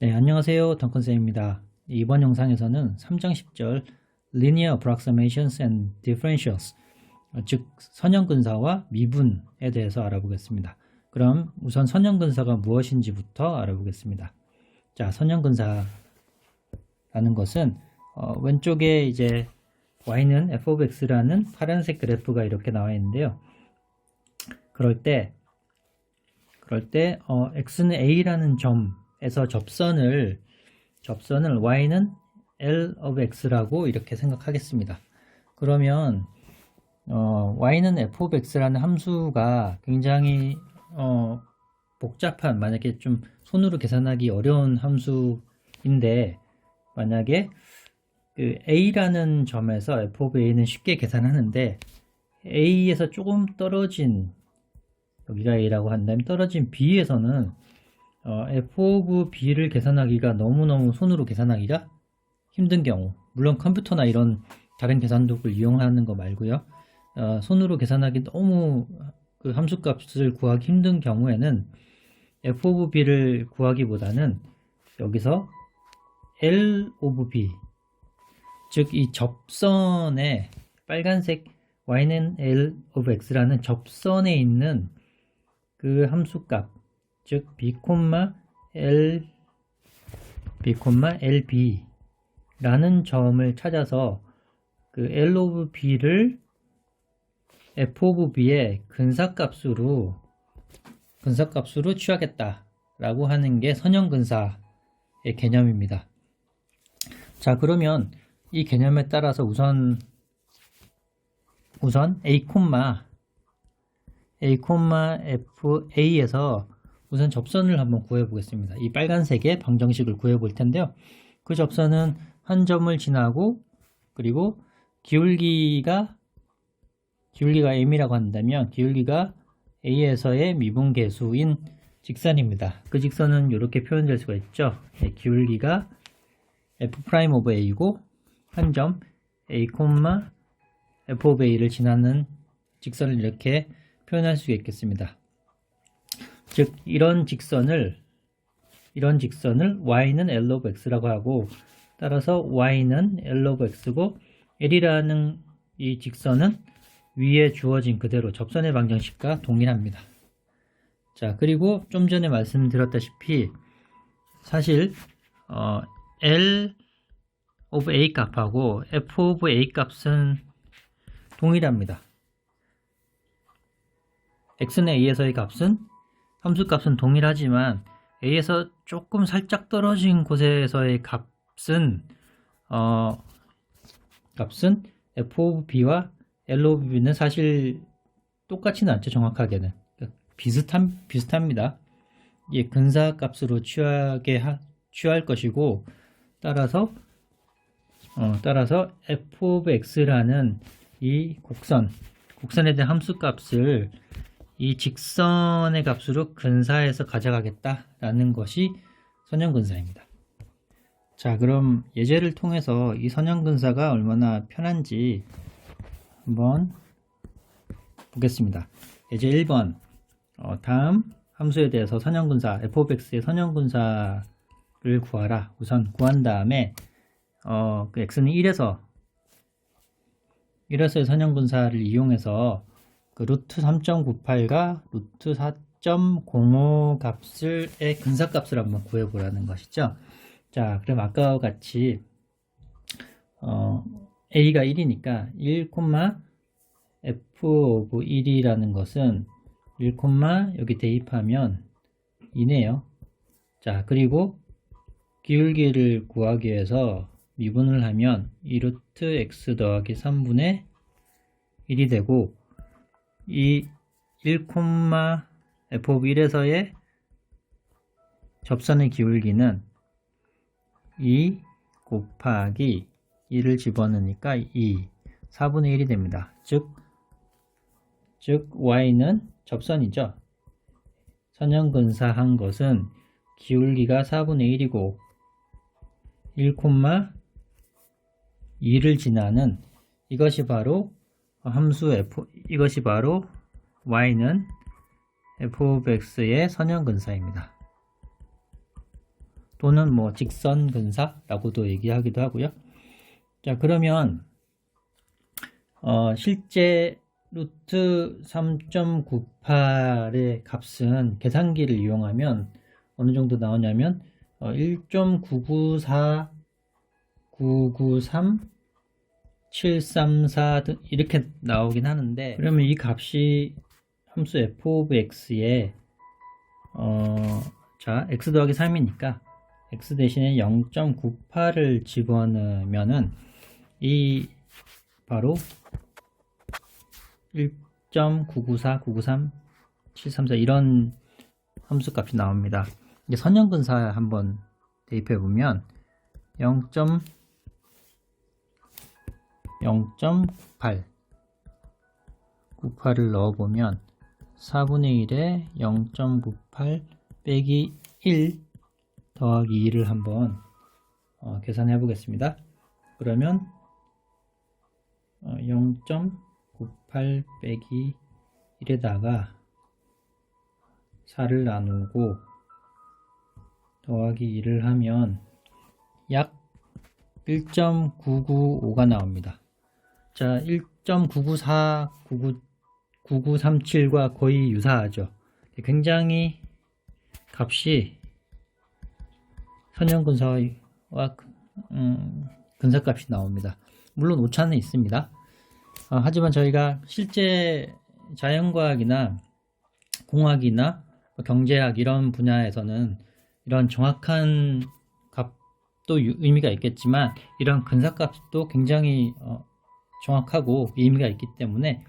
네, 안녕하세요. 덩컨쌤입니다. 이번 영상에서는 3장 10절 Linear Approximations and Differentials, 즉 선형근사와 미분에 대해서 알아보겠습니다. 그럼 우선 선형근사가 무엇인지부터 알아보겠습니다. 자, 선형근사라는 것은 왼쪽에 이제 y는 f of x라는 파란색 그래프가 이렇게 나와 있는데요. 그럴 때 x는 a라는 점에서 접선을 y는 L of x라고 이렇게 생각하겠습니다. 그러면 y는 f of x라는 함수가 굉장히 복잡한, 만약에 좀 손으로 계산하기 어려운 함수인데, 만약에 그 a라는 점에서 f of a는 쉽게 계산하는데 a에서 조금 떨어진, 여기가 a라고 한다면 떨어진 b에서는 f of b를 계산하기가 너무너무 손으로 계산하기가 힘든 경우, 물론 컴퓨터나 이런 다른 계산도구를 이용하는 거 말고요, 손으로 계산하기 너무 그 함수값을 구하기 힘든 경우에는 f of b를 구하기보다는 여기서 L of b, 즉 이 접선에 빨간색 y는 L of x라는 접선에 있는 그 함수값, 즉 b, lb라는 점을 찾아서 그 L of b를 f of b의 근사값으로 취하겠다라고 하는 게 선형근사의 개념입니다. 자, 그러면 이 개념에 따라서 우선 FA에서 우선 접선을 한번 구해 보겠습니다. 이 빨간색의 방정식을 구해 볼 텐데요. 그 접선은 한 점을 지나고, 그리고 기울기가 m이라고 한다면 기울기가 a에서의 미분계수인 직선입니다. 그 직선은 이렇게 표현될 수가 있죠. 기울기가 f' 오브 a이고 한 점 a, f of a를 지나는 직선을 이렇게 표현할 수 있겠습니다. 즉 이런 직선을 y는 L of x라고 하고, 따라서 y는 L of x고 L이라는 이 직선은 위에 주어진 그대로 접선의 방정식과 동일합니다. 자, 그리고 좀 전에 말씀드렸다시피 사실 L of a 값하고 f of a 값은 동일합니다. x는 a에서의 값은, 함수값은 동일하지만 a에서 조금 살짝 떨어진 곳에서의 값은 f of b와 L of b는 사실 똑같지는 않죠. 정확하게는 비슷합니다. 예, 근사값으로 취할 것이고, 따라서 f of x라는 이 곡선에 대한 함수값을 이 직선의 값으로 근사해서 가져가겠다라는 것이 선형근사입니다. 자, 그럼 예제를 통해서 이 선형근사가 얼마나 편한지 한번 보겠습니다. 예제 1번, 다음 함수에 대해서 선형근사 f of x의 선형근사를 구하라. 우선 구한 다음에 그 x는 1에서의 선형근사를 이용해서 그 루트 3.98과 루트 4.05 값의 근사값을 한번 구해보라는 것이죠. 자, 그럼 아까와 같이 a가 1이니까 1, f of 1이라는 것은 1, 여기 대입하면 2네요. 자, 그리고 기울기를 구하기 위해서 미분을 하면 2루트 x 더하기 3분의 1이 되고, 이 1, f of 1에서의 접선의 기울기는 2 곱하기 2를 집어넣으니까 4분의 1이 됩니다. 즉 y는 접선이죠. 선형근사한 것은 기울기가 4분의 1이고 1, 2를 지나는 이것이 바로 이것이 바로 y는 f of x의 선형근사입니다. 또는 뭐 직선 근사라고도 얘기하기도 하고요. 자, 그러면 실제 루트 3.98의 값은 계산기를 이용하면 어느 정도 나오냐면 1.994 993 734 이렇게 나오긴 하는데, 그러면 이 값이 함수 f of x에 자, x 더하기 3이니까 x 대신에 0.98을 집어넣으면은 이 바로 1.994 993 734 이런 함수 값이 나옵니다. 이제 선형근사 한번 대입해 보면 0.98 98을 넣어보면 4분의 1에 0.98 빼기 1 더하기 2를 한번 계산해 보겠습니다. 그러면 0.98 빼기 1에다가 4를 나누고 더하기 2를 하면 약 1.995가 나옵니다. 자, 1.994 9937과 거의 유사하죠. 굉장히 값이 선형근사와 근사값이 나옵니다. 물론 오차는 있습니다. 하지만 저희가 실제 자연과학이나 공학이나 경제학 이런 분야에서는 이런 정확한 값도 의미가 있겠지만 이런 근사값도 굉장히 정확하고 의미가 있기 때문에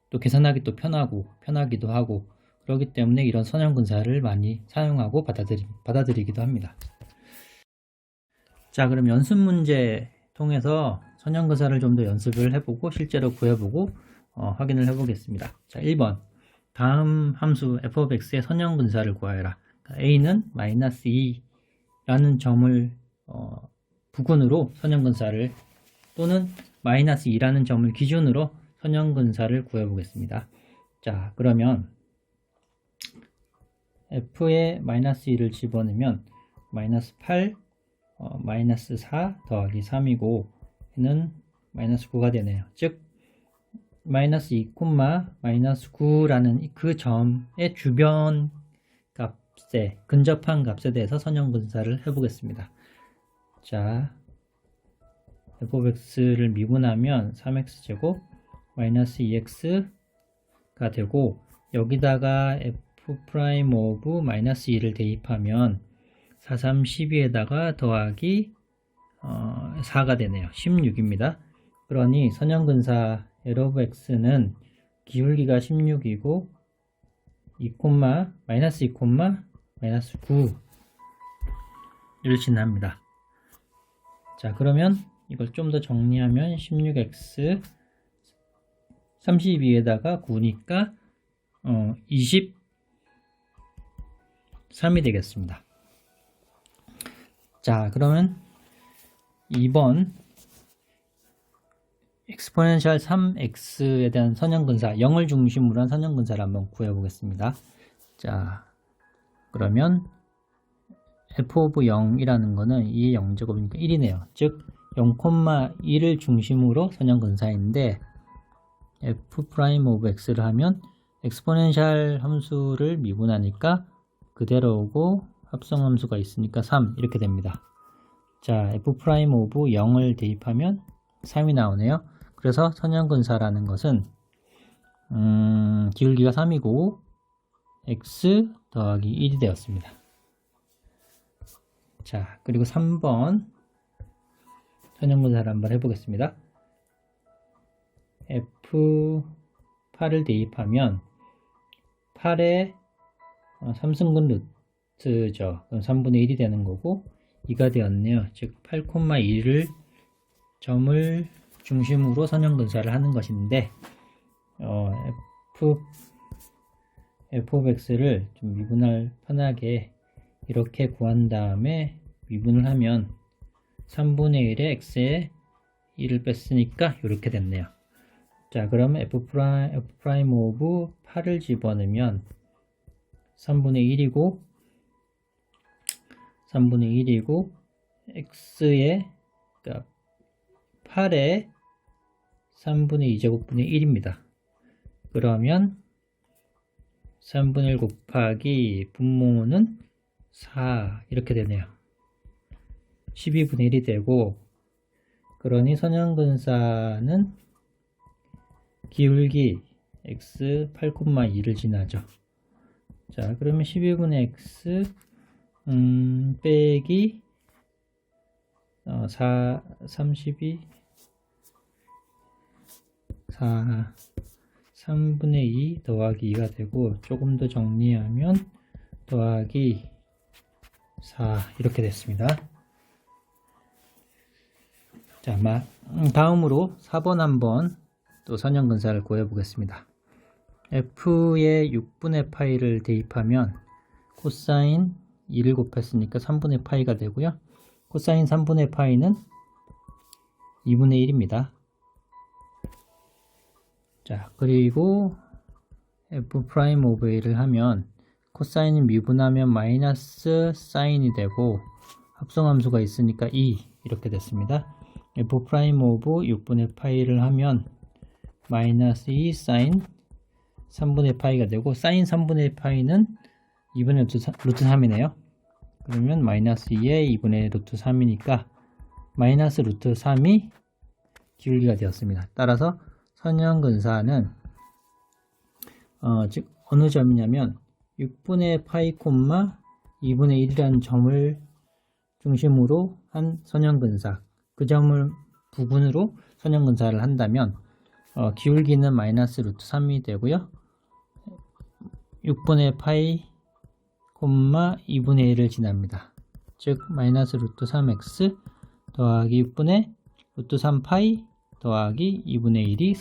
또 계산하기 또 편하기도 하고, 그렇기 때문에 이런 선형근사를 많이 사용하고 받아들이기도 합니다. 자, 그럼 연습 문제 통해서 선형근사를 좀 더 연습을 해보고 실제로 구해보고 확인을 해보겠습니다. 자, 1번 다음 함수 f of x의 선형근사를 구하여라. 그러니까 a는 마이너스 2라는 점을 부근으로 선형근사를, 또는 마이너스 2라는 점을 기준으로 선형근사를 구해보겠습니다. 자, 그러면 f에 마이너스 2를 집어넣으면 마이너스 8 마이너스 4 더하기 3이고 얘는 마이너스 9가 되네요. 즉 마이너스 2, 마이너스 9라는 그 점의 주변 값에 근접한 값에 대해서 선형근사를 해보겠습니다. 자, f of x를 미분하면 3x제곱 마이너스 2x가 되고, 여기다가 f 프라임 오브 마이너스 2를 대입하면 4, 3, 12에다가 더하기 4가 되네요. 16입니다. 그러니 선형근사 L of x는 기울기가 16이고 마이너스 2, 마이너스 9를 지납니다. 자, 그러면 이걸 좀 더 정리하면 16x 32에다가 9니까 23이 되겠습니다. 자, 그러면 2번 엑스포넨셜 3x에 대한 선형근사, 0을 중심으로 한 선형근사를 한번 구해보겠습니다. 자, 그러면 f of 0이라는 거는 2의 0제곱이니까 1이네요. 즉 0,1을 중심으로 선형근사인데 f 프라임 오브 x를 하면 엑스포넨셜 함수를 미분하니까 그대로 오고 합성함수가 있으니까 3 이렇게 됩니다. 자, f 프라임 오브 0을 대입하면 3이 나오네요. 그래서 선형근사라는 것은 기울기가 3이고 x 더하기 1이 되었습니다. 자, 그리고 3번 선형근사를 한번 해보겠습니다. f8을 대입하면 8의 3승분 루트죠. 그럼 3분의 1이 되는 거고 2가 되었네요. 즉 8,2를 점을 중심으로 선형근사를 하는 것인데 f of x를 좀 미분할 편하게 이렇게 구한 다음에 미분을 하면 3분의 1에 x에 1을 뺐으니까 이렇게 됐네요. 자, 그러면 f 프라임 오브 8을 집어넣으면 3분의 1이고 3분의 1이고 x의 그러니까 8의 3분의 2제곱분의 1입니다. 그러면 3분의 1 곱하기 분모는 4 이렇게 되네요. 12분의 1이 되고, 그러니 선형근사는 기울기 x 8,2를 지나죠. 자, 그러면 12분의 x 빼기 32 3분의 2 더하기 2가 되고, 조금 더 정리하면 더하기 4 이렇게 됐습니다. 자, 다음으로 4번 한번 또 선형근사를 구해 보겠습니다. f의 6분의 파이를 대입하면 코사인 2를 곱했으니까 3분의 파이가 되고요. 코사인 3분의 파이는 2분의 1입니다. 자, 그리고 f 프라임 오브 a를 하면 코사인이 미분하면 마이너스 사인이 되고, 합성함수가 있으니까 2 이렇게 됐습니다. f 프라임 오브 6분의 파이를 하면 마이너스 2 사인 3분의 파이가 되고, 사인 3분의 파이는 2분의 루트 3이네요. 그러면 마이너스 2에 2분의 루트 3이니까 마이너스 루트 3이 기울기가 되었습니다. 따라서 선형근사는 즉 어느 점이냐면 6분의 파이 콤마 2분의 1이라는 점을 중심으로 한 선형근사, 그 점을 부분으로 선형근사를 한다면 기울기는 마이너스 루트 3이 되고요. 6분의 파이 콤마 2분의 1을 지납니다. 즉 마이너스 루트 3x 더하기 6분의 루트 3파이 더하기 2분의 1이